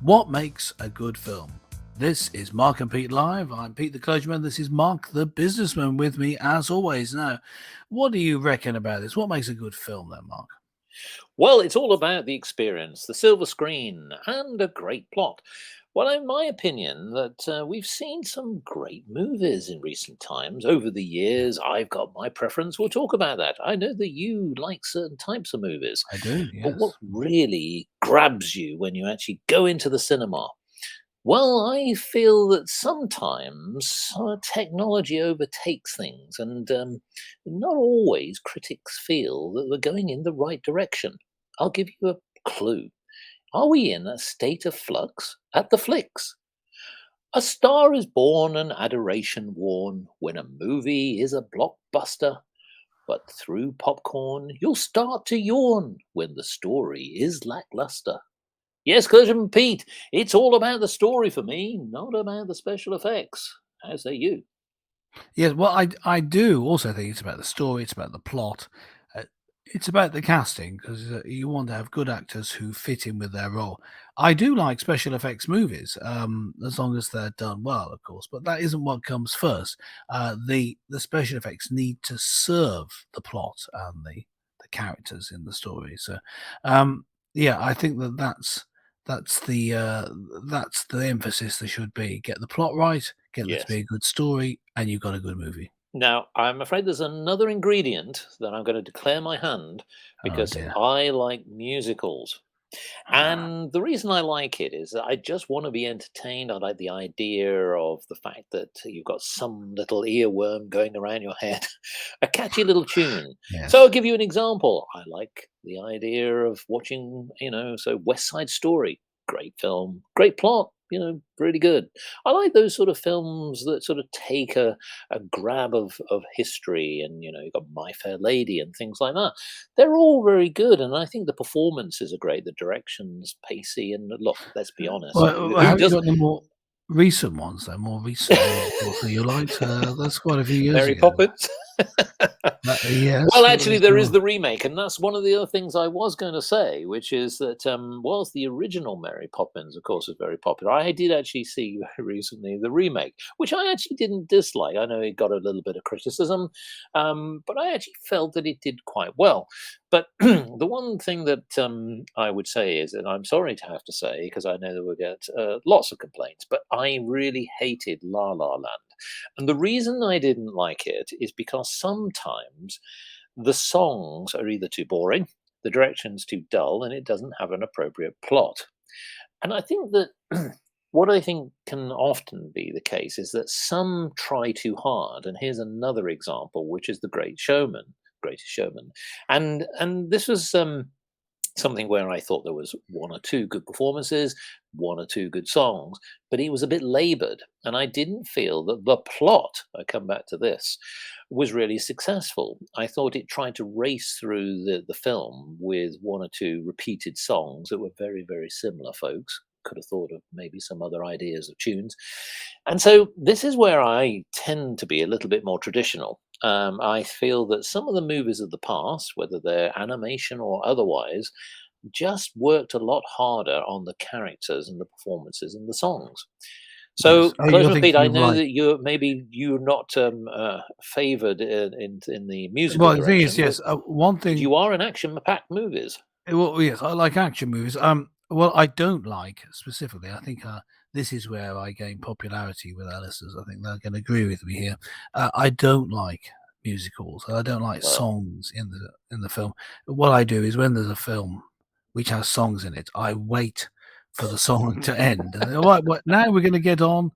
What makes a good film? This is Mark and Pete Live. I'm Pete the Clergyman. This is Mark the Businessman with me as always. Now, what do you reckon about this? What makes a good film then, Mark? Well, it's all about the experience, the silver screen, and a great plot. Well, in my opinion, that we've seen some great movies in recent times. Over the years, I've got my preference. We'll talk about that. I know that you like certain types of movies, I do, but what yes. really grabs you when you actually go into the cinema? Well, I feel that sometimes technology overtakes things, and not always critics feel that we're going in the right direction. I'll give you a clue. Are we in a state of flux at the flicks? A star is born and adoration worn when a movie is a blockbuster, but through popcorn you'll start to yawn when the story is lackluster. Yes, Clergyman Pete, it's all about the story for me, not about the special effects. How say you? Yes, well, I do also think it's about the story, it's about the plot, uh, it's about the casting because you want to have good actors who fit in with their role. I do like special effects movies, as long as they're done well, of course. But that isn't what comes first. The special effects need to serve the plot and the characters in the story. So, yeah, I think that's the uh, that's the emphasis there should be. Get the plot right, get there to be Yes. a good story, and you've got a good movie. Now, I'm afraid there's another ingredient that I'm going to declare my hand Oh because dear. I like musicals. Ah, And the reason I like it is that I just want to be entertained. I like the idea of the fact that you've got some little earworm going around your head, a catchy little tune. So I'll yes. give you an example. I like the idea of watching, so West Side Story, great film, great plot, really good. I like those sort of films that sort of take a grab of history, and you've got My Fair Lady and things like that. They're all very good, and I think the performances are great. The direction's pacey, and look, let's be honest, Well, who have you does got any more recent ones though? More recent musicals that you liked? That's quite a few years Mary ago. Poppins? Yes. Well, actually, there is the remake, and that's one of the other things I was going to say, which is that whilst the original Mary Poppins, of course, is very popular, I did actually see very recently the remake, which I actually didn't dislike. I know it got a little bit of criticism, but I actually felt that it did quite well. But the one thing that I would say is, and I'm sorry to have to say, because I know that we'll get lots of complaints, but I really hated La La Land. And the reason I didn't like it is because sometimes the songs are either too boring, the direction's too dull, and it doesn't have an appropriate plot. And I think that what I think can often be the case is that some try too hard. And here's another example, which is The Great Showman, Greatest Showman. And this was something where I thought there was one or two good performances, one or two good songs, but it was a bit labored, and I didn't feel that the plot, I come back to this, was really successful. I thought it tried to race through the film with one or two repeated songs that were very, very similar, folks. Could have thought of maybe some other ideas of tunes. And so this is where I tend to be a little bit more traditional. I feel that some of the movies of the past, whether they're animation or otherwise, just worked a lot harder on the characters and the performances and the songs. Yes. So, Oh, you're Clergyman Pete, thinking I of know like. that you're not favoured in the musical Well, the thing is, direction, but yes. One thing. you are in action-packed movies. Well, yes, I like action movies. Well, I don't like specifically. I think this is where I gain popularity with our listeners. I think they're going to agree with me here. I don't like musicals. I don't like Well, songs in the film. What I do is when there's a film which has songs in it, I wait for the song to end. And all right, what now we're going to get on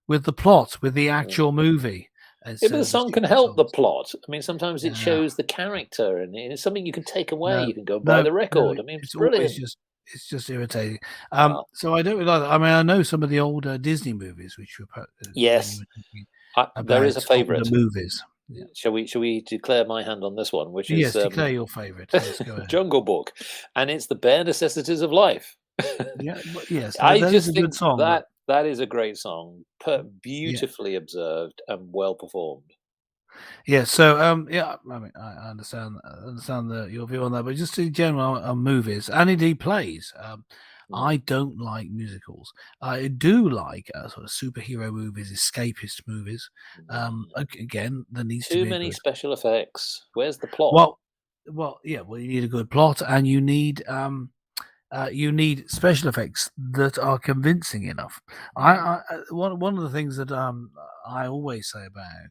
with the plot, with the mm. actual movie Yeah, but instead the of the song can stupid help the songs. plot. I mean, sometimes it Yeah. shows the character, and it's something you can take away. No, You can go and buy no, the no, record. I mean, it's it's always brilliant. it's just irritating. Uh, So I don't really like that. I mean, I know some of the older Disney movies, which were when you yes, were talking there is about a older favourite. movies. Yeah. Shall we declare my hand on this one, which is Yes, declare your favourite. Yes, go ahead. Jungle Book, and it's the bare necessities of life. Yeah, but yes, I that is just a good think song, but that is a great song, yeah. beautifully observed and well performed. Yeah, so, yeah, I mean, I understand the your view on that, but just in general on movies and indeed plays, Mm. I don't like musicals. I do like sort of superhero movies, escapist movies. Mm. Again, there needs to Too be a many good special effects. Where's the plot? well, yeah. Well, you need a good plot, and you need special effects that are convincing enough. Mm. One of the things that I always say about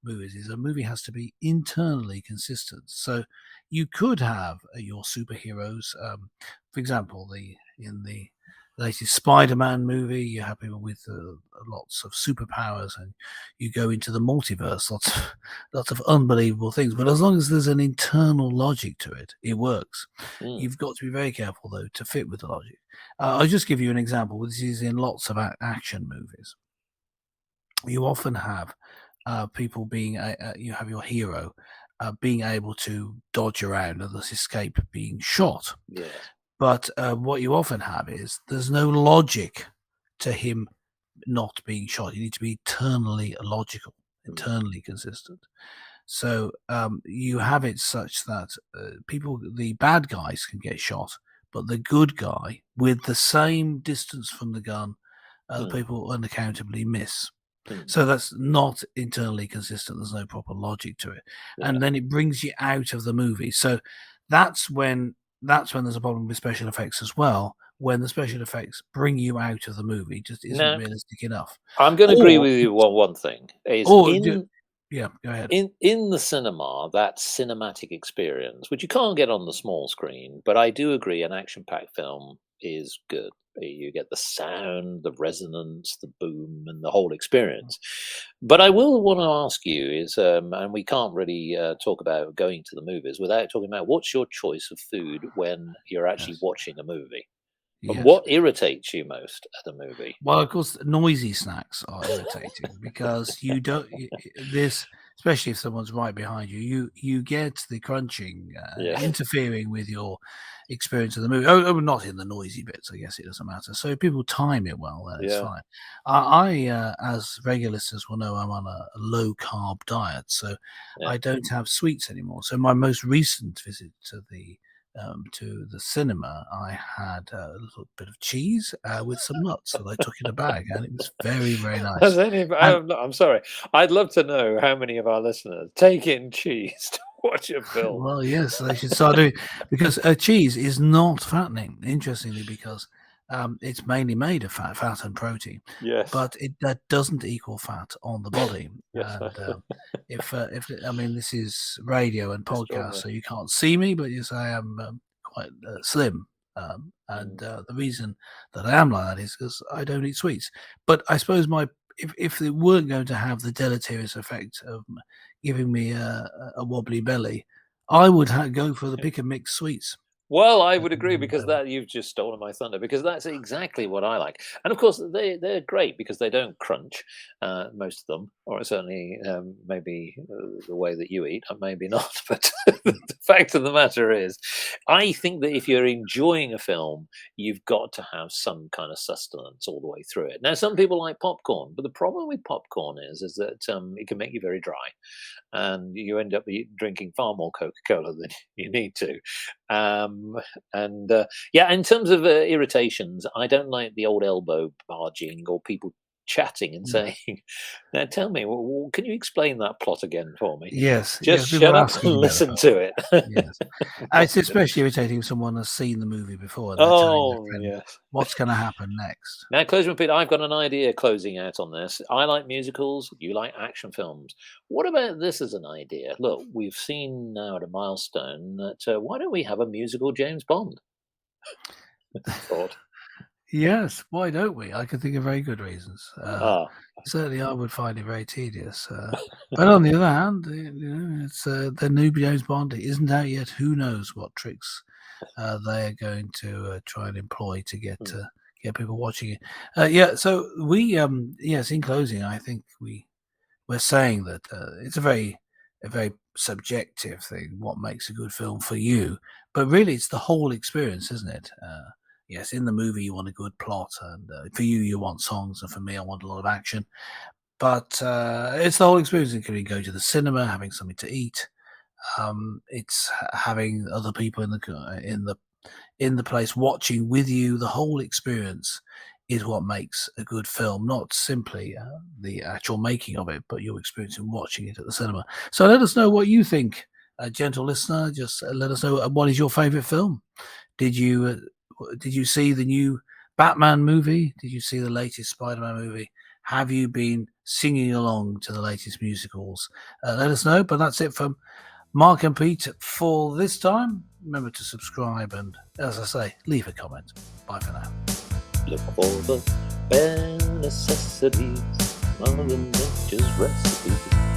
movies is a movie has to be internally consistent. So you could have your superheroes, for example, the in the latest Spider-Man movie, you have people with lots of superpowers, and you go into the multiverse, lots of unbelievable things. But as long as there's an internal logic to it, it works. Mm. You've got to be very careful, though, to fit with the logic. I'll just give you an example. This is in lots of action movies. You often have people being, you have your hero being able to dodge around and thus escape being shot. Yes. But what you often have is there's no logic to him not being shot. You need to be eternally logical, Mm. internally consistent. So you have it such that the bad guys can get shot, but the good guy, with the same distance from the gun, the Mm. people unaccountably miss. Mm. So that's not internally consistent. There's no proper logic to it, Yeah. and then it brings you out of the movie. So that's when that's when there's a problem with special effects as well. When the special effects bring you out of the movie, just isn't Now, realistic enough, I'm going to agree or with you on one thing is or yeah, go ahead. in the cinema, that cinematic experience, which you can't get on the small screen, but I do agree an action-packed film is good. You get the sound, the resonance, the boom, and the whole experience. But I will want to ask you is, and we can't really talk about going to the movies without talking about what's your choice of food when you're actually Yes, watching a movie, and yes. what irritates you most at a movie? Well, of course, noisy snacks are irritating because you don't this, especially if someone's right behind you. You get the crunching Yeah, interfering with your experience of the movie. Oh, not in the noisy bits. I guess it doesn't matter. So if people time it well, then it's yeah, fine. As regular listeners will know, I'm on a low carb diet, so yeah. I don't have sweets anymore. So my most recent visit to the cinema, I had a little bit of cheese with some nuts that I took in a bag, and it was very, very Has nice. any And I'm sorry. I'd love to know how many of our listeners take in cheese to watch a film. well, yes, they should start doing because cheese is not fattening. Interestingly, because it's mainly made of fat and protein, Yes, but that doesn't equal fat on the body. yes, And if I mean this is radio and podcast, extraordinary. so you can't see me, but yes, I am quite slim. And Mm. the reason that I am like that is because I don't eat sweets. But I suppose my if they weren't going to have the deleterious effect of giving me a wobbly belly, I would go for the pick and mix sweets. Well, I would agree And, because that you've just stolen my thunder because that's exactly what I like. And of course, they're great because they don't crunch, most of them, or certainly maybe the way that you eat, maybe not. But the fact of the matter is, I think that if you're enjoying a film, you've got to have some kind of sustenance all the way through it. Now, some people like popcorn, but the problem with popcorn is that it can make you very dry, and you end up drinking far more Coca Cola than you need to. Um, and yeah, in terms of irritations, I don't like the old elbow barging or people chatting and mm, saying, "Now tell me, can you explain that plot again for me?" yes, Just yes, people shut are up asking and about the listen film. to it. Yes. It's especially irritating if someone has seen the movie before and they're telling their Oh friend yes. what's going to happen next. Now, closing repeat. I've got an idea. Closing out on this, I like musicals. You like action films. What about this as an idea? Look, we've seen now at a milestone that why don't we have a musical James Bond? Thought. Yes, why don't we? I can think of very good reasons. Ah, Certainly, I would find it very tedious. But on the other hand, it's the new James Bond. It isn't out yet. Who knows what tricks they are going to try and employ to hmm. get people watching it. Yeah. So we, yes. In closing, I think we're saying that it's a very subjective thing. What makes a good film for you? But really, it's the whole experience, isn't it? Yes, in the movie you want a good plot, and for you want songs, and for me I want a lot of action. But it's the whole experience, including going to the cinema, having something to eat. It's having other people in the in the place watching with you. The whole experience is what makes a good film, not simply the actual making of it, but your experience in watching it at the cinema. So let us know what you think, gentle listener. Just let us know what is your favorite film. Did you see the new Batman movie? Did you see the latest Spiderman movie? Have you been singing along to the latest musicals? Let us know. But that's it from Mark and Pete for this time. Remember to subscribe and, as I say, leave a comment. Bye for now. Look for the bare necessities, Mother Nature's recipes.